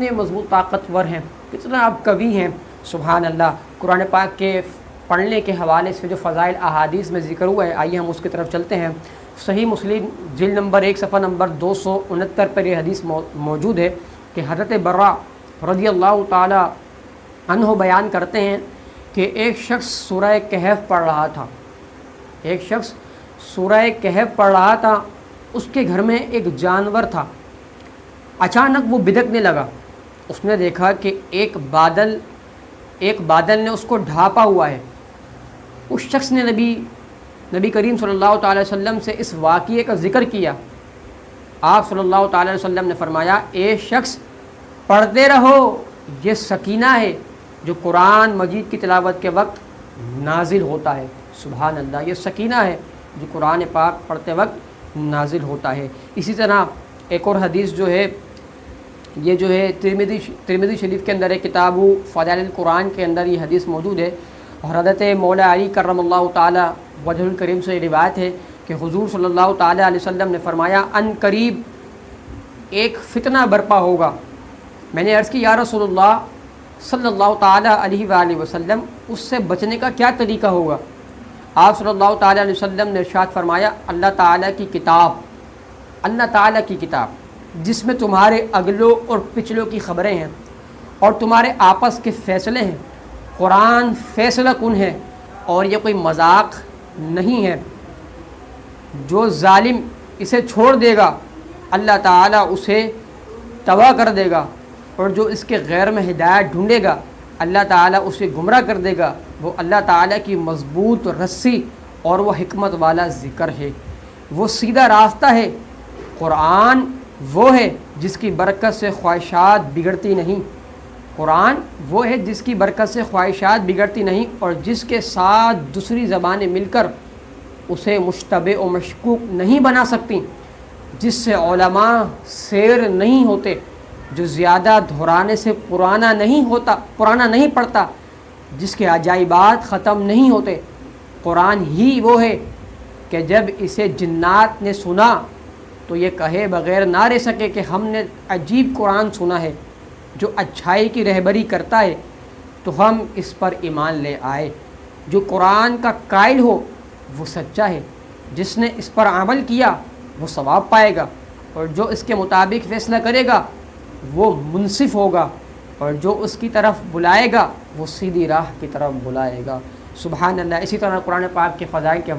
کتنے مضبوط طاقتور ہیں، کتنا آپ قوی ہیں، سبحان اللہ۔ قرآن پاک کے پڑھنے کے حوالے سے جو فضائل احادیث میں ذکر ہوا ہے، آئیے ہم اس کی طرف چلتے ہیں۔ صحیح مسلم جلد نمبر 1 صفحہ نمبر 269 پر یہ حدیث موجود ہے کہ حضرت برا رضی اللہ تعالی عنہ بیان کرتے ہیں کہ ایک شخص سورہ کہف پڑھ رہا تھا، اس کے گھر میں ایک جانور تھا۔ اچانک وہ بدکنے لگا، اس نے دیکھا کہ ایک بادل نے اس کو ڈھانپا ہوا ہے۔ اس شخص نے نبی کریم صلی اللہ تعالی وسلم سے اس واقعے کا ذکر کیا۔ آپ صلی اللہ تعالی وسلم نے فرمایا، اے شخص پڑھتے رہو، یہ سکینہ ہے جو قرآن مجید کی تلاوت کے وقت نازل ہوتا ہے۔ سبحان اللہ، یہ سکینہ ہے جو قرآن پاک پڑھتے وقت نازل ہوتا ہے۔ اسی طرح ایک اور حدیث یہ جو ہے ترمذی شریف کے اندر ہے، کتاب فضائل القرآن کے اندر یہ حدیث موجود ہے، اور حضرت مولا علی کرم اللہ تعالی وجہ الکریم سے روایت ہے کہ حضور صلی اللہ تعالی علیہ وسلم نے فرمایا، ان قریب ایک فتنہ برپا ہوگا۔ میں نے عرض کی، یا رسول اللہ صلی اللہ تعالی علیہ وآلہ وسلم، اس سے بچنے کا کیا طریقہ ہوگا؟ آپ صلی اللہ تعالی علیہ وسلم نے ارشاد فرمایا، اللہ تعالیٰ کی کتاب جس میں تمہارے اگلوں اور پچھلوں کی خبریں ہیں اور تمہارے آپس کے فیصلے ہیں۔ قرآن فیصلہ کن ہے اور یہ کوئی مذاق نہیں ہے۔ جو ظالم اسے چھوڑ دے گا اللہ تعالیٰ اسے تباہ کر دے گا، اور جو اس کے غیر میں ہدایت ڈھونڈے گا اللہ تعالیٰ اسے گمراہ کر دے گا۔ وہ اللہ تعالیٰ کی مضبوط رسی اور وہ حکمت والا ذکر ہے، وہ سیدھا راستہ ہے۔ قرآن وہ ہے جس کی برکت سے خواہشات بگڑتی نہیں، اور جس کے ساتھ دوسری زبانیں مل کر اسے مشتبہ و مشکوک نہیں بنا سکتی، جس سے علماء سیر نہیں ہوتے، جو زیادہ دہرانے سے پرانا نہیں پڑتا، جس کے عجائبات ختم نہیں ہوتے۔ قرآن ہی وہ ہے کہ جب اسے جنات نے سنا تو یہ کہے بغیر نہ رہ سکے کہ ہم نے عجیب قرآن سنا ہے جو اچھائی کی رہبری کرتا ہے، تو ہم اس پر ایمان لے آئے۔ جو قرآن کا قائل ہو وہ سچا ہے، جس نے اس پر عمل کیا وہ ثواب پائے گا، اور جو اس کے مطابق فیصلہ کرے گا وہ منصف ہوگا، اور جو اس کی طرف بلائے گا وہ سیدھی راہ کی طرف بلائے گا۔ سبحان اللہ۔ اسی طرح قرآن پاک کے فضائل کے